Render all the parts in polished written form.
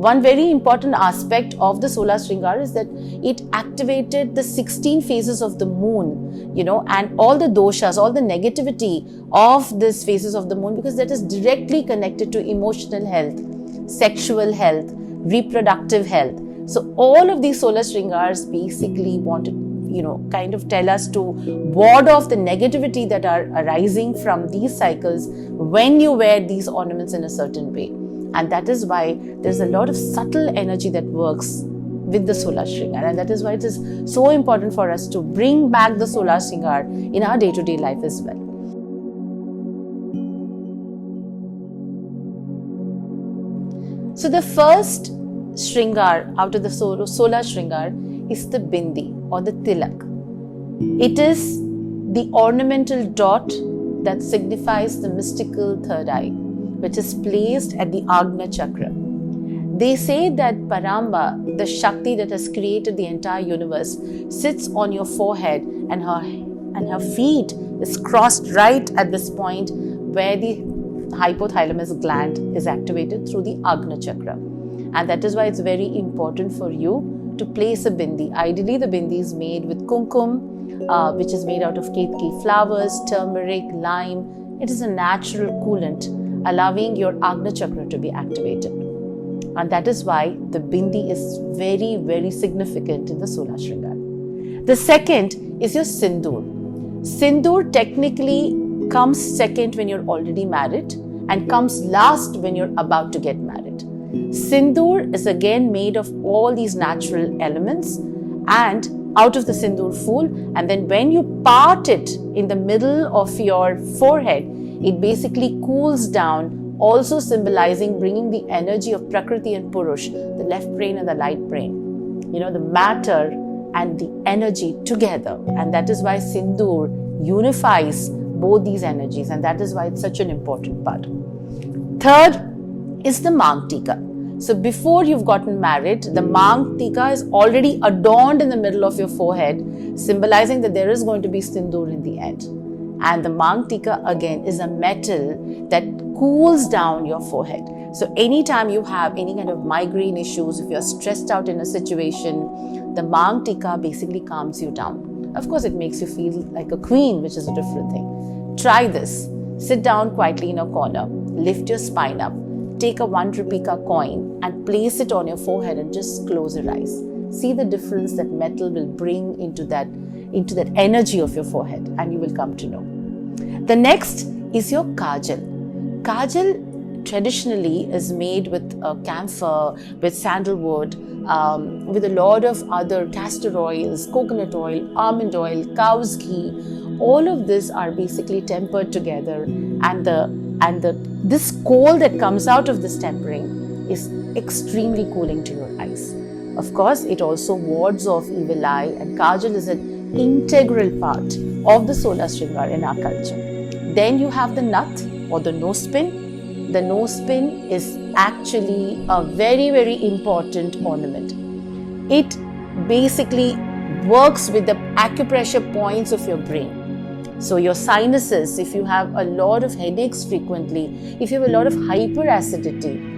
One very important aspect of the Solah Shringar is that it activated the 16 phases of the moon, and all the doshas, all the negativity of these phases of the moon, because that is directly connected to emotional health, sexual health, reproductive health. So all of these Solah Shringars basically want to, kind of tell us to ward off the negativity that are arising from these cycles when you wear these ornaments in a certain way. And that is why there's a lot of subtle energy that works with the Solah Shringar. And that is why it is so important for us to bring back the Solah Shringar in our day-to-day life as well. So the first Shringar out of the Solah Shringar is the Bindi or the Tilak. It is the ornamental dot that signifies the mystical third eye, which is placed at the Agna Chakra. They say that Paramba, the Shakti that has created the entire universe, sits on your forehead, and her feet is crossed right at this point where the hypothalamus gland is activated through the Agna Chakra. And that is why it's very important for you to place a bindi. Ideally, the bindi is made with kumkum, which is made out of ketki flowers, turmeric, lime. It is a natural coolant, allowing your Agna Chakra to be activated. And that is why the Bindi is very, very significant in the Solah Shringar. The second is your Sindhu. Sindhu technically comes second when you're already married and comes last when you're about to get married. Sindoor is again made of all these natural elements and out of the Sindoor fool, and then when you part it in the middle of your forehead, it basically cools down, also symbolizing bringing the energy of Prakriti and Purush, the left brain and the right brain, the matter and the energy together. And that is why Sindoor unifies both these energies, and that is why it's such an important part. Third is the Mangtika. So before you've gotten married, the Mangtika is already adorned in the middle of your forehead, symbolizing that there is going to be Sindoor in the end. And the Mangtika again is a metal that cools down your forehead. So anytime you have any kind of migraine issues, if you're stressed out in a situation, the Mangtika basically calms you down. Of course, it makes you feel like a queen, which is a different thing. Try this. Sit down quietly in a corner, lift your spine up, take a 1 rupee coin and place it on your forehead and just close your eyes. See the difference that metal will bring into that energy of your forehead, and you will come to know. The next is your Kajal. Kajal traditionally is made with camphor, with sandalwood, with a lot of other castor oils, coconut oil, almond oil, cow's ghee. All of this are basically tempered together, and this coal that comes out of this tempering is extremely cooling to your eyes. Of course, it also wards off evil eye, and Kajal is an integral part of the Solah Shringar in our culture. Then you have the nut or the nose pin. The nose pin is actually a very, very important ornament. It basically works with the acupressure points of your brain. So your sinuses, if you have a lot of headaches frequently, if you have a lot of hyperacidity,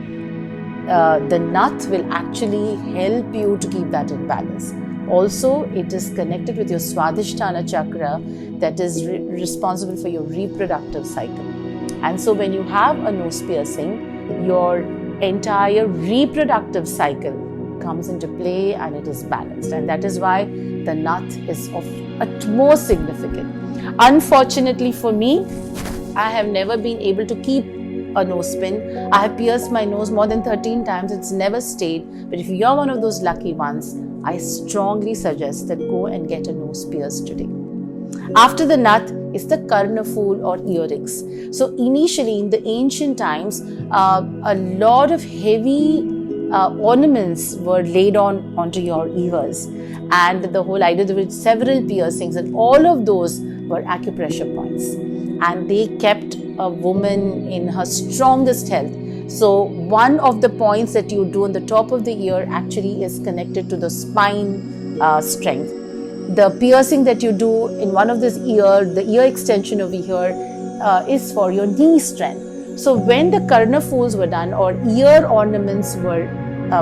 the nut will actually help you to keep that in balance. Also, it is connected with your Swadhisthana chakra that is responsible for your reproductive cycle. And so when you have a nose piercing, your entire reproductive cycle comes into play and it is balanced. And that is why the nut is of utmost significance. Unfortunately for me, I have never been able to keep a nose pin. I have pierced my nose more than 13 times. It's never stayed. But if you're one of those lucky ones, I strongly suggest that go and get a nose pierce today. After the nut is the karnaful or earrings. So initially in the ancient times, a lot of heavy ornaments were laid onto your ears, and the whole idea there were several piercings, and all of those were acupressure points, and they kept a woman in her strongest health. So one of the points that you do on the top of the ear actually is connected to the spine strength. The piercing that you do in one of this ear, the ear extension over here, is for your knee strength. So when the karnafuls were done or ear ornaments were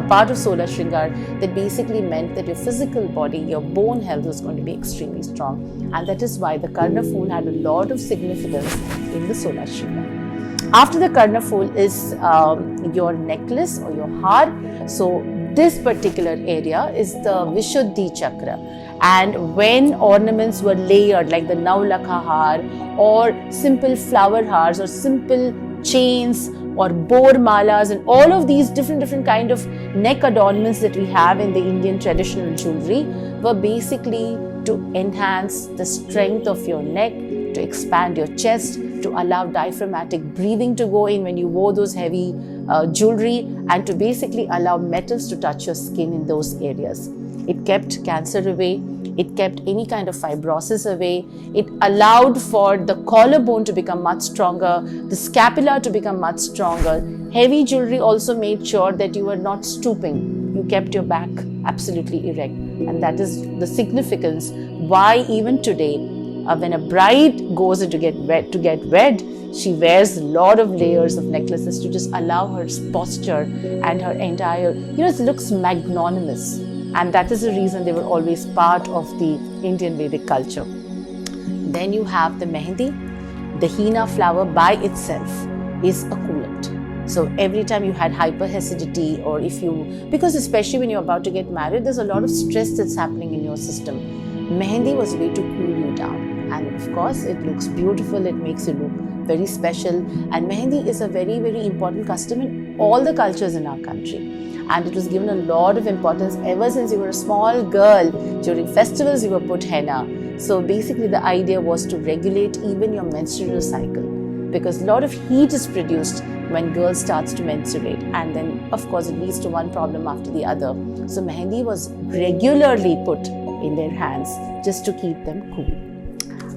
part of Solah Shringar that basically meant that your physical body, your bone health was going to be extremely strong. And that is why the Karnaful had a lot of significance in the Solah Shringar. After the Karnaful is your necklace or your har. So this particular area is the Vishuddhi chakra. And when ornaments were layered like the Navlakha har or simple flower hars or simple chains or bor malas and all of these different kind of neck adornments that we have in the Indian traditional jewelry were basically to enhance the strength of your neck, to expand your chest, to allow diaphragmatic breathing to go in when you wore those heavy jewelry, and to basically allow metals to touch your skin in those areas. It kept cancer away. It kept any kind of fibrosis away. It allowed for the collarbone to become much stronger, the scapula to become much stronger. Heavy jewelry also made sure that you were not stooping. You kept your back absolutely erect. And that is the significance why even today, when a bride goes in to get wed, she wears a lot of layers of necklaces to just allow her posture and her entire, it looks magnanimous. And that is the reason they were always part of the Indian Vedic culture. Then you have the Mahindi. The henna flower by itself is a coolant. So every time you had hyperacidity, or because especially when you're about to get married, there's a lot of stress that's happening in your system. Mahindi was a way to cool you down. And of course, it looks beautiful, it makes you look very special. And Mahindi is a very, very important custom in all the cultures in our country. And it was given a lot of importance ever since you were a small girl. During festivals, you were put henna. So basically, the idea was to regulate even your menstrual cycle, because a lot of heat is produced when girl starts to menstruate, and then of course it leads to one problem after the other. So Mahindi was regularly put in their hands just to keep them cool.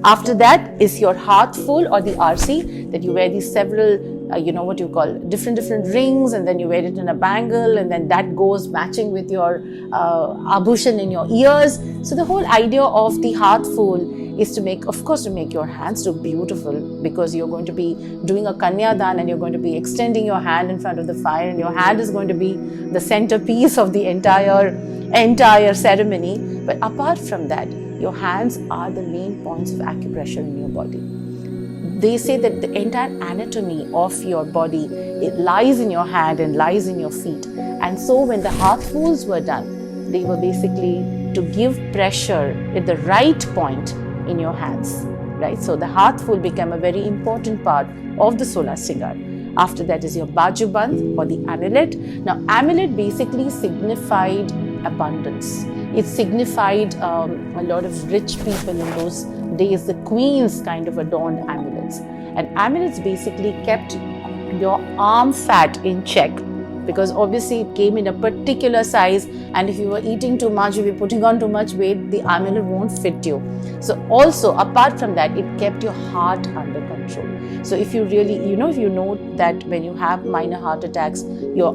After that is your Heartful or the RC, that you wear these several, different rings, and then you wear it in a bangle, and then that goes matching with your abhushan in your ears. So the whole idea of the Heartful is to make your hands look beautiful, because you're going to be doing a Kanyadan and you're going to be extending your hand in front of the fire, and your hand is going to be the centerpiece of the entire ceremony. But apart from that, your hands are the main points of acupressure in your body. They say that the entire anatomy of your body, it lies in your hand and lies in your feet. And so when the Heartfuls were done, they were basically to give pressure at the right point in your hands, right? So the Heartful became a very important part of the Solah Shringar. After that is your Bajuband or the amulet. Now, amulet basically signified abundance. It signified a lot of rich people in those days. The queens kind of adorned amulets. And amulets basically kept your arm fat in check, because obviously it came in a particular size, and if you were eating too much, if you were putting on too much weight, the amulet won't fit you. So also, apart from that, it kept your heart under control. So if you really, if you know that when you have minor heart attacks, your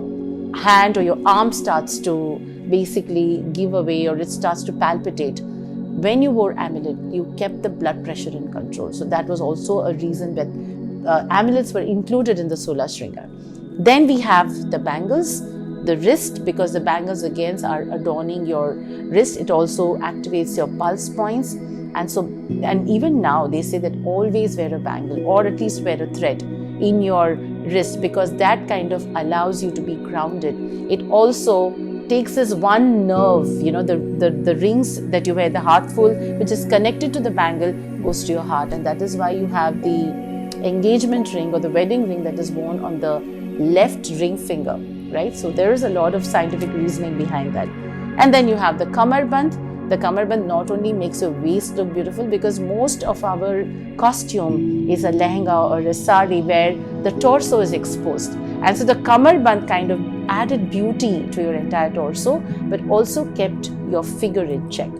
hand or your arm starts to basically give away, or it starts to palpitate. When you wore amulet, you kept the blood pressure in control. So that was also a reason that amulets were included in the Solah Shringar. Then we have the bangles, the wrist, because the bangles again are adorning your wrist. It also activates your pulse points. And even now they say that always wear a bangle, or at least wear a thread in your wrist, because that kind of allows you to be grounded. It also takes this one nerve, the rings that you wear, the Heartful, which is connected to the bangle, goes to your heart. And that is why you have the engagement ring or the wedding ring that is worn on the left ring finger, right? So there is a lot of scientific reasoning behind that. And then you have the Cummerbund. The Cummerbund not only makes your waist look beautiful, because most of our costume is a lehenga or a sari where the torso is exposed. And so the Cummerbund kind of added beauty to your entire torso, but also kept your figure in check.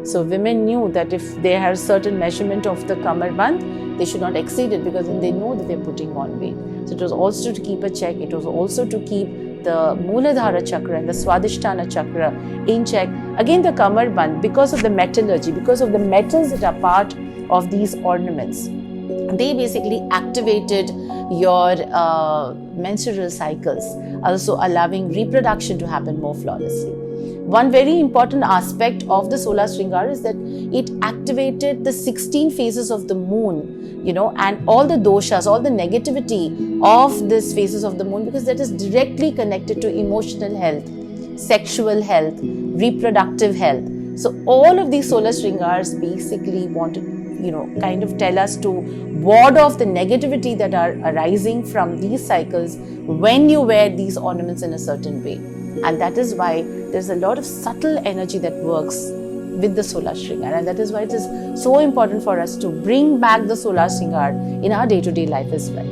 So women knew that if they had a certain measurement of the Cummerbund, they should not exceed it, because then they know that they're putting on weight. So it was also to keep a check. It was also to keep the Mooladhara chakra and the Swadhisthana chakra in check. Again, the Cummerbund, because of the metallurgy, because of the metals that are part of these ornaments, they basically activated your menstrual cycles, also allowing reproduction to happen more flawlessly. One very important aspect of the Solah Shringar is that it activated the 16 phases of the moon, and all the doshas, all the negativity of these phases of the moon, because that is directly connected to emotional health, sexual health, reproductive health. So all of these Solah Shringars basically want to kind of tell us to ward off the negativity that are arising from these cycles when you wear these ornaments in a certain way. And that is why there's a lot of subtle energy that works with the Solah Shringar, and that is why it is so important for us to bring back the Solah Shringar in our day-to-day life as well.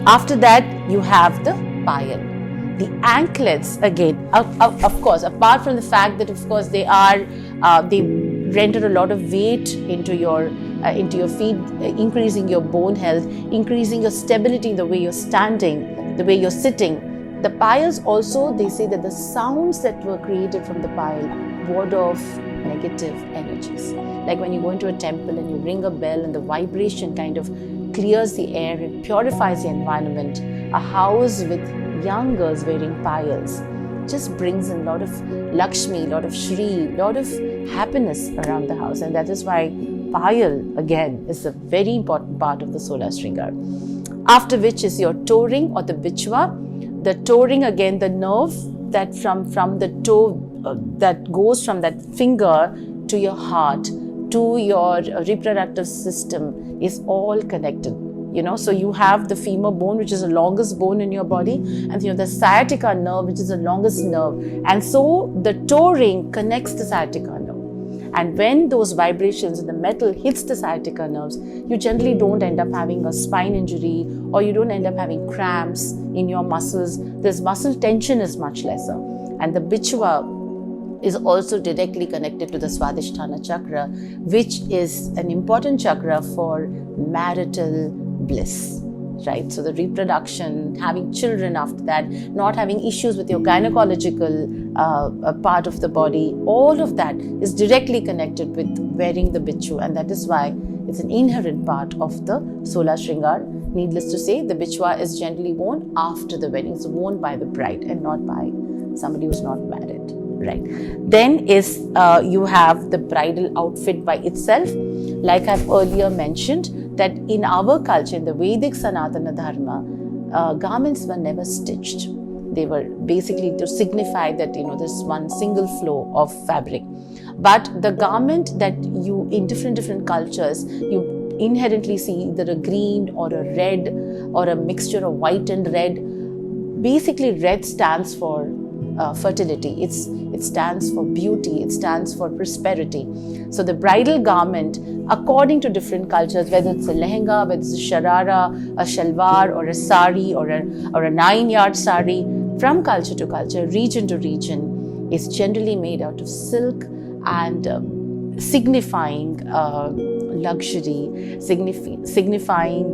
After that, you have the payal. The anklets, again, of course, apart from the fact that of course they render a lot of weight into your feet, increasing your bone health, increasing your stability in the way you're standing, the way you're sitting. The payals also, they say that the sounds that were created from the payal ward off negative energies. Like when you go into a temple and you ring a bell and the vibration kind of clears the air, it purifies the environment. A house with young girls wearing payals just brings in a lot of Lakshmi, a lot of Shri, a lot of happiness around the house. And that is why payal, again, is a very important part of the Solah Shringar. After which is your toe ring or the bichwa. The toe ring, again, the nerve that from the toe that goes from that finger to your heart, to your reproductive system, is all connected. So you have the femur bone, which is the longest bone in your body, and the sciatica nerve, which is the longest nerve. And so the toe ring connects the sciatica nerve. And when those vibrations in the metal hits the sciatica nerves, you generally don't end up having a spine injury, or you don't end up having cramps in your muscles. This muscle tension is much lesser. And the bichwa is also directly connected to the Swadhisthana chakra, which is an important chakra for marital bliss. Right? So the reproduction, having children after that, not having issues with your gynecological part of the body, all of that is directly connected with wearing the bichwa, and that is why it's an inherent part of the Solah Shringar. Needless to say, the bichwa is generally worn after the wedding. It's worn by the bride and not by somebody who's not married. Right? Then is you have the bridal outfit by itself. Like I've earlier mentioned, that in our culture, in the Vedic Sanatana Dharma, garments were never stitched. They were basically to signify that, there's one single flow of fabric. But the garment that you, in different cultures, you inherently see either a green or a red or a mixture of white and red. Basically, red stands for fertility. It stands for beauty. It stands for prosperity. So the bridal garment, according to different cultures, whether it's a lehenga, whether it's a sharara, a shalwar, or a sari, or a 9-yard sari, from culture to culture, region to region, is generally made out of silk and signifying luxury, signifying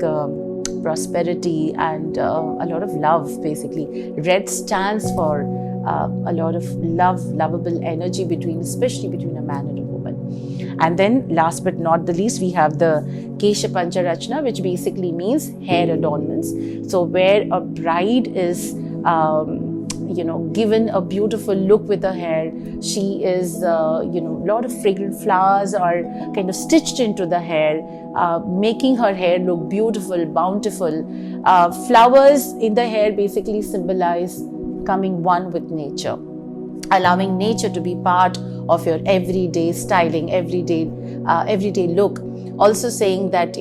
prosperity and a lot of love, basically. Red stands for a lot of lovable energy especially between a man and a woman. And then last but not the least, we have the Kesha Pancharachna, which basically means hair adornments. So where a bride is given a beautiful look with her hair, she is a lot of fragrant flowers are kind of stitched into the hair, making her hair look beautiful, bountiful. Flowers in the hair basically symbolize coming one with nature, allowing nature to be part of your everyday styling, everyday look. Also saying that,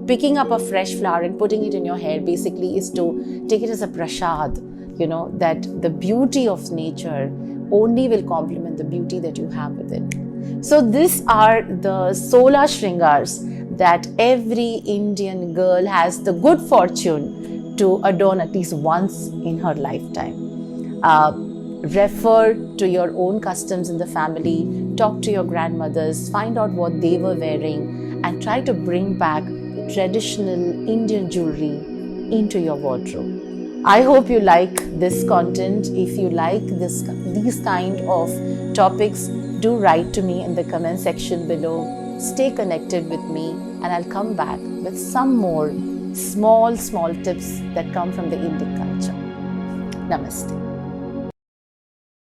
picking up a fresh flower and putting it in your hair basically is to take it as a prasad, that the beauty of nature only will complement the beauty that you have within. So these are the Solah Shringars that every Indian girl has the good fortune to adorn at least once in her lifetime. Refer to your own customs in the family, talk to your grandmothers, find out what they were wearing, and try to bring back traditional Indian jewelry into your wardrobe. I hope you like this content. If you like these kind of topics, do write to me in the comment section below. Stay connected with me, and I'll come back with some more small tips that come from the Indic culture. Namaste.